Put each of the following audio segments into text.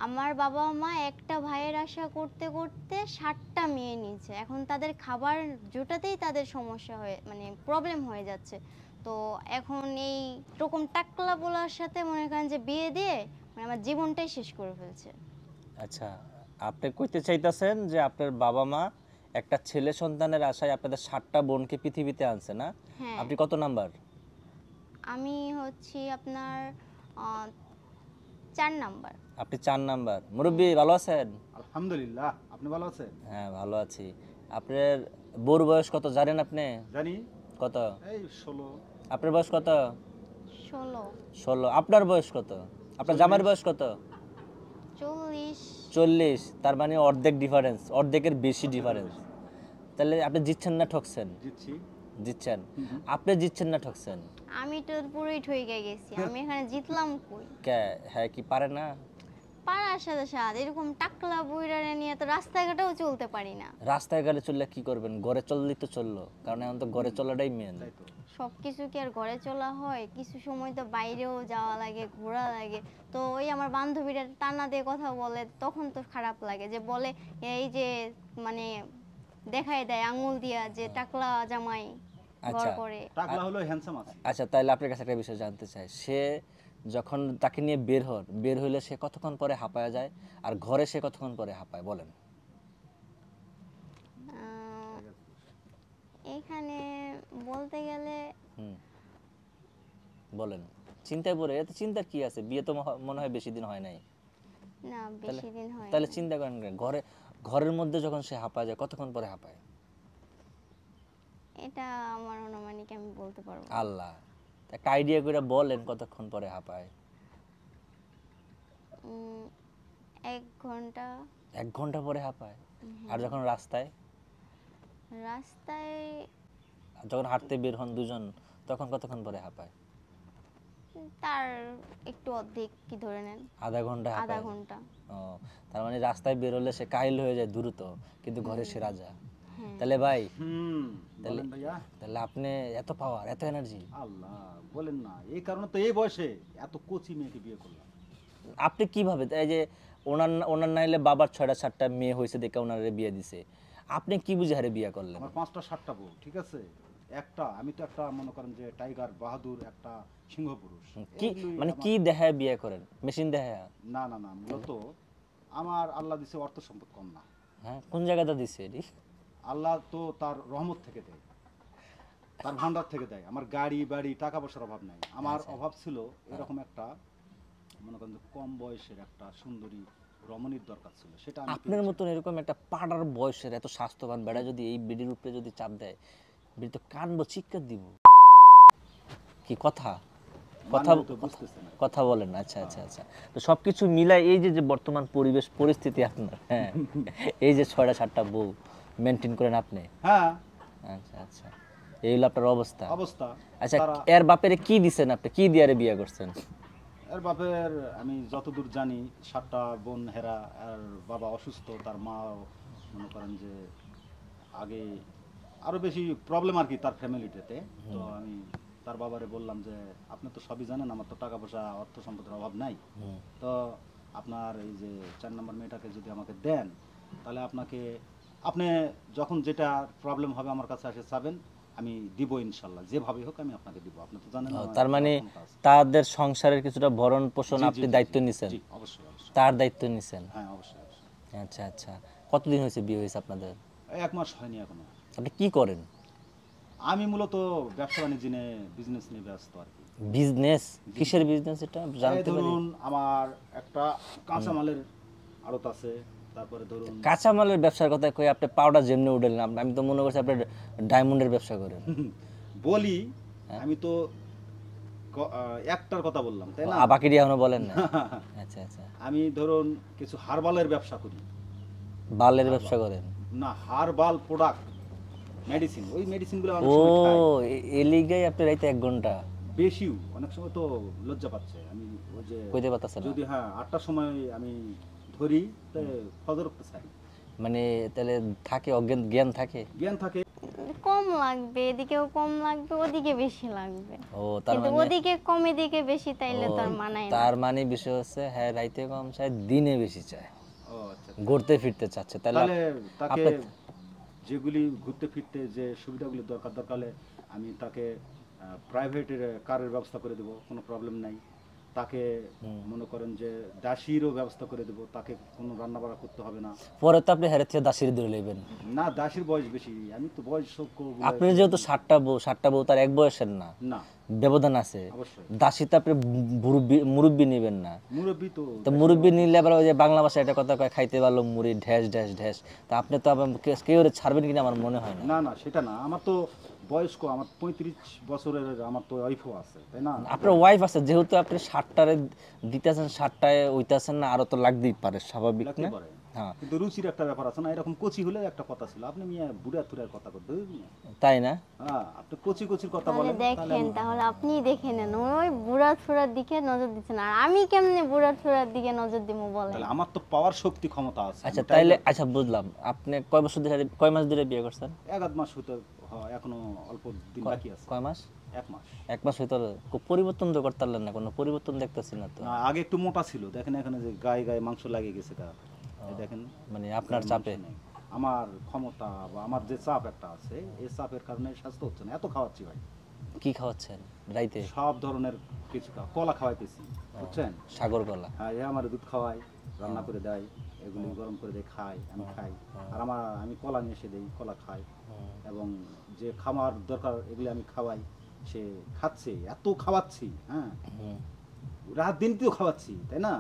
আমার বাবা মা একটা ভাইয়ের আশা করতে করতে 7টা মেয়ে নিয়েছে। এখন তাদের খাবার জোটাতেই তাদের সমস্যা হয়ে মানে প্রবলেম হয়ে যাচ্ছে। তো এখন এই রকম টাকলা পোলার সাথে মনে করেন যে বিয়ে দিয়ে মানে আমার জীবনটাই শেষ করে ফেলছে। আচ্ছা, আপনি কইতে চাইতেছেন যে আপনার বাবা মা একটা ছেলে সন্তানের আশায় আপনাদের 7টা বোনকে পৃথিবীতে আনছে না? হ্যাঁ, আপনি কত নাম্বার? আমি হচ্ছি আপনার 4 নাম্বার। আপনি 4 নাম্বার। মুরব্বি ভালো আছেন? আলহামদুলিল্লাহ, আপনি ভালো আছেন? হ্যাঁ, ভালো আছি। আপনার বউর বয়স কত জানেন আপনি? জানি, কত? এই 16। আপনার বয়স কত? 16, 16। আপনার বয়স কত? আপনার জামাইয়ের বয়স কত? 40। 40। তার মানে অর্ধেক ডিফারেন্স, অর্ধেকের বেশি ডিফারেন্স। তাহলে আপনি জিতছেন না ঠকছেন? জিতছি। জিতছেন। আপনি জিতছেন না ঠকছেন? আমি তো পুরোই ঠকে গেছি। আমি এখানে জিতলাম কই? কে? হ্যাঁ, কি পারে না? পাড়ার সাথে সাথে এরকম টাকলা বুইড়ারে নিয়ে তো রাস্তাঘাটেও চলতে পারি না। রাস্তায় গেলে চললে কি করবেন? ঘরে চললেই তো চললো, কারণ এখন তো ঘরে চলাটাই মেন। তাই তো। সবকিছু কি আর ঘরে চলা হয়? কিছু সময় তো বাইরেও যাওয়া লাগে, ঘোরা লাগে। তো ওই আমার বান্ধবীরা টানা দিয়ে কথা বলে, তখন তো খারাপ লাগে যে বলে এই যে মানে দেখায় দেয় আঙুল দিয়া যে টাকলা জামাই ঘর আচ্ছা করে। টাকলা হলো হ্যান্ডসাম আছে। আচ্ছা, তাহলে আপনার কাছে একটা বিষয় জানতে চাই। সে যখন তাকে নিয়ে বের হইলে সে কতক্ষণ পরে হাঁপায়া যায়, আর ঘরে সে কতক্ষণ পরে হাঁপায় বলেন? আহ, এখানে বলতে গেলে হুম, বলেন। চিন্তায় পড়ে, এত চিন্তার কি আছে? বিয়ে তো মনে হয় বেশি দিন হয় নাই। না, বেশি দিন হয় তাহলে না। চিন্তা করেন কেন? ঘরের মধ্যে যখন সে হাঁপায় যায়, কতক্ষণ পরে হাঁপায়? এটা আমার অনুমানিক আমি বলতে পারবো না। আল্লাহ, একটা আইডিয়া করে বলেন কতক্ষণ পরে হাঁপায়? উম, 1 ঘন্টা। 1 ঘন্টা পরে হাঁপায়। আর যখন রাস্তায়, রাস্তায় যখন হাঁটতে বের হন দুজন, তখন কতক্ষণ পরে হাঁপায়? তার একটু অর্ধেক কি ধরে নেন, আধা ঘন্টা আধা হাঁপায়। ঘন্টা। ও, তার মানে রাস্তায় বের হলে সে কাহিল হয়ে যায় দ্রুত, কিন্তু ঘরে সে রাজা। হ্যাঁ। তাহলে ভাই, বলেন ভাইয়া। তাহলে আপনি এত পাওয়ার, এত এনার্জি, আল্লাহ, বলেন না, এই কারণে তো এই বয়সে এত কচি মেয়েকে বিয়ে করলাম। আপনি কিভাবে? এই যে ওনার নাইলে বাবার 6টা 7টা মেয়ে হয়েছে দেখে ওনারে বিয়ে দিছে, আপনি কি বুঝে হারে বিয়ে করলেন? আমার 5টা 7টা বউ, ঠিক আছে। আমি তো একটা মনে করেন যে টাইগার বাহাদুর, একটা সিংহ পুরুষ। কি এগুলোই মানে আমার- কি দেখায় বিয়ে করেন? মেশিন দেখায়? না না না, মূলত আমার আল্লাহ দিছে অর্থ সম্পদ কম না। হ্যাঁ, কোন জায়গাটা দিছে এটি? আল্লাহ তো তার রহমত থেকে দেয়, তার ভান্ডার থেকে দেয়। আমার গাড়ি বাড়ি টাকা পয়সার অভাব নাই। আমার অভাব ছিল এরকম একটা মনে করেন যে কম বয়সের একটা সুন্দরী রমণীর দরকার ছিল, সেটা আমি আপনার পেয়েছি। মতন এরকম একটা পাড়ার বয়সের এত স্বাস্থ্যবান বেড়া যদি এই বিডির উপরে যদি চাপ দেয়, বিড়ি তো কানবো, চিৎকার দিব। কি কথা? কথা মানে তো বুঝতেছে না। কথা বলেন। আচ্ছা আচ্ছা আচ্ছা, তো সবকিছু মিলাই এই যে যে বর্তমান পরিবেশ পরিস্থিতি আপনার, হ্যাঁ, এই যে 6টা 7টা বউ মেনটেন করেন আপনি। হ্যাঁ, আচ্ছা আচ্ছা, এই হলো আপনার অবস্থা। অবস্থা। আচ্ছা, তারা এর বাপেরে কি দিছেন আপনি? কি দিয়ারে বিয়ে করছেন? এর বাপের আমি যতদূর জানি 7টা বোন হেরা, আর বাবা অসুস্থ, তার মা মনে করেন যে আগে আরো বেশি প্রবলেম আর কি তার ফ্যামিলিতে। তো আমি তার বাবারে বললাম যে আপনি তো সবই জানেন, আমার তো টাকা পয়সা অর্থ সম্পদের অভাব নাই। তো আপনার এই যে 4 নম্বর মেয়েটাকে যদি আমাকে দেন, তাহলে আপনি যখন যেটা প্রবলেম হবে আমার কাছে এসে চাবেন, আমি দিব ইনশাল্লাহ, যেভাবে হোক আমি আপনাকে দিব। আপনি তো জানেন আমার তার মানে ক্ষমতা আছে। তাদের সংসারের কিছুটা ভরণ পোষণ জি, জি, আপনি জি, দায়িত্ব জি, নিছেন? জি, অবশ্যই অবশ্যই। তার দায়িত্ব নিছেন? হ্যাঁ, অবশ্যই অবশ্যই। আচ্ছা আচ্ছা, কতদিন হয়েছে বিয়ে হয়েছে আপনাদের? এই 1 মাস হয়নি এখনো। আপনি কি করেন? আমি মূলত ব্যবসা বাণিজ্য নিয়ে, বিজনেস নিয়ে ব্যস্ত আর কি। বিজনেস? কিসের বিজনেস এটা এই জানতে পারি? ধরুন আমার একটা কাঁচামালের আড়ত আছে, তারপরে ধরুন কাঁচামালের ব্যবসার কথা কই আপনি পাউডার যেমনি উঠলেন, আমি তো মনে করছি আপনি ডায়মন্ডের ব্যবসা করেন। বলি, আমি তো একটার কথা বললাম, তাই না? বাকিটি এখনো বলেন না? আচ্ছা আচ্ছা, আমি ধরুন কিছু হার্বালের ব্যবসা করি। বালের ব্যবসা করেন? না, হার্বাল প্রোডাক্ট, মেডিসিন। ওই মেডিসিনগুলো অনেক ও, সময় খাই। এলিগাই আপনি রাইতে 1 ঘন্টা বেশিও অনেক সময় তো লজ্জা পাচ্ছে। আমি ওই যে কইতে পারতেছেন না? যদি 8টার সময় আমি ধরি, তাই ফজর করতে চাই। মানে তাহলে থাকে অজ্ঞান জ্ঞান থাকে? জ্ঞান থাকে। কম লাগবে, এদিকেও কম লাগবে, ওদিকে বেশি লাগবে। ও তার কিন্তু মানে, ওদিকে কম এদিকে বেশি তাইলে ও, তার মানায় না। তার মানে বিষয় হচ্ছে হ্যাঁ রাইতে কম চায়, দিনে বেশি চায়, ও আচ্ছা। ঘুরতে ফিরতে চাচ্ছে। তাহলে তাহলে তাকে আপনার যেগুলি ঘুরতে ফিরতে যে সুবিধাগুলি দরকার হলে আমি তাকে প্রাইভেটের কারের ব্যবস্থা করে দেবো, কোনো প্রবলেম নাই। তাকে মনে করেন যে দাসিরও ব্যবস্থা করে দেবো, তাকে কোনো রান্না বাড়া করতে হবে না। পরে তো আপনি হেরে থেকে দাসির ধরে নেবেন। না, দাসির বয়স বেশি, আমি তো বয়স আপনি যেহেতু 7টা বউ তার এক বয়সের না, না, ব্যবধান আছে। অবশ্যই দাসী তো আপনি মুরব্বী নেবেন না। মুরব্বী তো তো মুরব্বী নিলে আবার ওই যে বাংলা ভাষায় একটা কথা কয়, খাইতে পারলো মুড়ি ঢ্যাস ঢ্যাস ঢ্যাস। তা আপনি তো আবার কেউ ছাড়বেন কিনা আমার মনে হয় না। না না, সেটা না, আমার তো বয়স্ক, আমার 35 বছরের আমার তো ওয়াইফও আছে, তাই না? আপনার ওয়াইফ আছে, যেহেতু আপনি 7টায় দিতেছেন, 7টায় উইতাছেন না, আরো তো লাগতেই পারে, স্বাভাবিক লাগতে না? পারে। হ্যাঁ, কিন্তু রুচির একটা ব্যাপার আছে না, এরকম কচি হলে একটা কথা ছিল, আপনি মিয়া বুড়া থুড়ার কথা করতে তাই না? হ্যাঁ, আপনি কচি কচির কথা তাহলে বলেন, দেখেন, তাহলে আপনি দেখে নেন, ওই বুড়া থুড়ার দিকে নজর দিচ্ছেন, আর আমি কেমনে বুড়া থুড়ার দিকে নজর দিব বলেন? তাহলে আমার তো পাওয়ার শক্তি ক্ষমতা আছে। আচ্ছা তাইলে, আচ্ছা বুঝলাম। আপনি কয় বছর ধরে, কয় মাস ধরে বিয়ে করছেন? 1 মাস হতে এখনো অল্প দিন বাকি আছে। কয় মাস? 1 মাস। 1 মাস হইতে হলো। পরিবর্তন তো করতে পারলেন না, কোনো পরিবর্তন দেখতেছি না তো। না, আগে একটু মোটা ছিল, দেখেন এখানে যে গায়ে গায়ে মাংস লাগিয়ে গেছে গা, এই দেখেন। মানে আপনার গায়ে চাপে? মাংস নেই। আমার ক্ষমতা বা আমার যে চাপ একটা আছে, এই চাপের কারণে স্বাস্থ্য হচ্ছে না। এত খাওয়াচ্ছি ভাই, কি খাওয়াচ্ছেন রাইতে? সব ধরনের কিছু কলা খাওয়াইতেছি, বুঝছেন? সাগর কলা? হ্যাঁ, এ আমার দুধ খাওয়াই, রান্না করে দেয়, এগুলি গরম করে দেয়, খাই, আমি খাই। আর আমি কলা নিয়ে এসে দিই, কলা খাই। এবং যে খাওয়ার দরকার এগুলি আমি খাওয়াই, সে খাচ্ছে, এত খাওয়াচ্ছি, হ্যাঁ, রাত দিন তো খাওয়াচ্ছি, তাই না?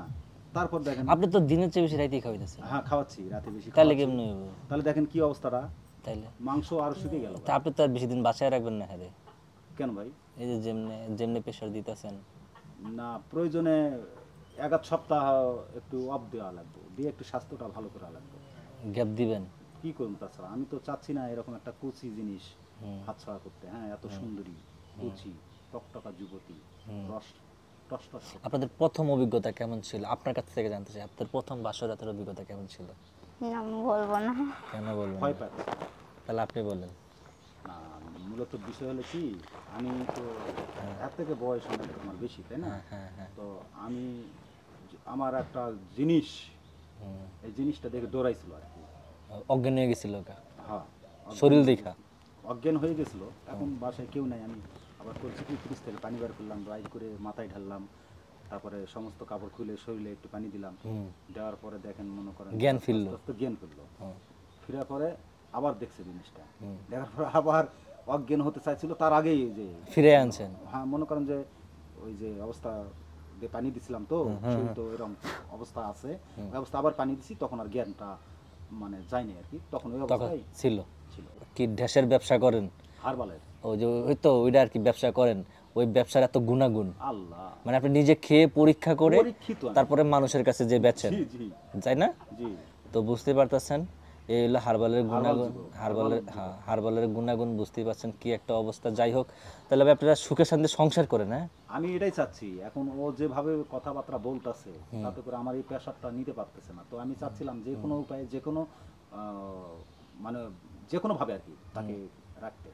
তারপর দেখেন, আপনি তো দিনের চেয়ে বেশি রাইতেই খাওয়াইতেছেন। হ্যাঁ খাওয়াচ্ছি, রাতে বেশি তাহলে খাওয়াচ্ছি। কেমন হইব? তাহলে দেখেন কি অবস্থাটা, তাইলে মাংস আর শুকে গেল। তা আপনি তো আর বেশি দিন বাসায় রাখবেন না। হ্যাঁ, কেন ভাই? এই যে যেমনে যেমনে প্রেশার দিতেছেন। না, প্রয়োজনে 1 সপ্তাহ একটু অফ দেওয়া লাগবে, দিয়ে একটু স্বাস্থ্যটা ভালো করা লাগবে। গ্যাপ দিবেন? কি করুন তাছাড়া, আমি তো চাচ্ছি না এরকম একটা কুচি জিনিস হাতছাড়া করতে। হ্যাঁ, এত সুন্দরী কুচি টকটকা যুবতী, রস টস। আপনাদের প্রথম অভিজ্ঞতা কেমন ছিল? আপনার কাছ থেকে জানতে চাই, আপনার প্রথম বাসরাতের অভিজ্ঞতা কেমন ছিল? না, বলবো না। কেন বলবেন ভয় না? পায়। তাহলে আপনি বলেন। না, মূলত বিষয় হলো কি, আমি তো এর থেকে বয়স অনেক আমার বেশি, তাই না? তো আমি আমার একটা জিনিস, এই জিনিসটা দেখে দৌড়াইছিল আর কি। অজ্ঞান হয়ে গেছিল? হ্যাঁ, শরীর দেখা অজ্ঞান হয়ে গেছিল। এখন বাসায় কেউ নাই, আমি আবার করছি কি, ফ্রিজ থেকে পানি বার করলাম, রাইজ করে মাথায় ঢাললাম, তারপরে সমস্ত কাপড় খুলে শরীরে একটু পানি দিলাম, দেওয়ার পরে দেখেন মনে করেন জ্ঞান ফিরল। আস্তে আস্তে জ্ঞান ফিরল। ফিরার পরে আবার দেখছে জিনিসটা, দেখার পরে আবার অজ্ঞান হতে চাইছিল, তার আগেই যে ফিরে আনছেন। হ্যাঁ, মনে করেন যে ওই যে অবস্থা দিয়ে পানি দিছিলাম, তো শরীর তো এরকম অবস্থা আছে, ওই অবস্থা আবার পানি দিছি, তখন আর জ্ঞানটা মানে যায়নি আর কি, তখন ওই অবস্থায় ছিল। ছিল। কি ঢেসের ব্যবসা করেন? হারবালের। ওই যে ওই তো ওইটা আর কি ব্যবসা করেন, ওই ব্যবসার এত গুণাগুণ, আল্লাহ, মানে আপনি নিজে খেয়ে পরীক্ষা করে পরীক্ষিত আমি। তারপরে মানুষের কাছে যে বেচেন, জি জি তাই না? জি। তো বুঝতে পারতেছেন এই হলো হারবালের গুণাগুণ, যুবক, হারবালের গুণাগুণ বুঝতেই পারছেন কি একটা অবস্থা। যাই হোক, তাহলে আপনারা সুখে শান্তি সংসার করেন? হ্যাঁ, আমি এটাই চাচ্ছি। এখন ও যেভাবে কথাবার্তা বলতেছে, তাতে করে আমার এই প্রেশারটা নিতে পারতেছে না। তো আমি চাচ্ছিলাম যে কোনো উপায়ে, যে কোনো মানে যে কোনো ভাবে আর কি তাকে রাখতে।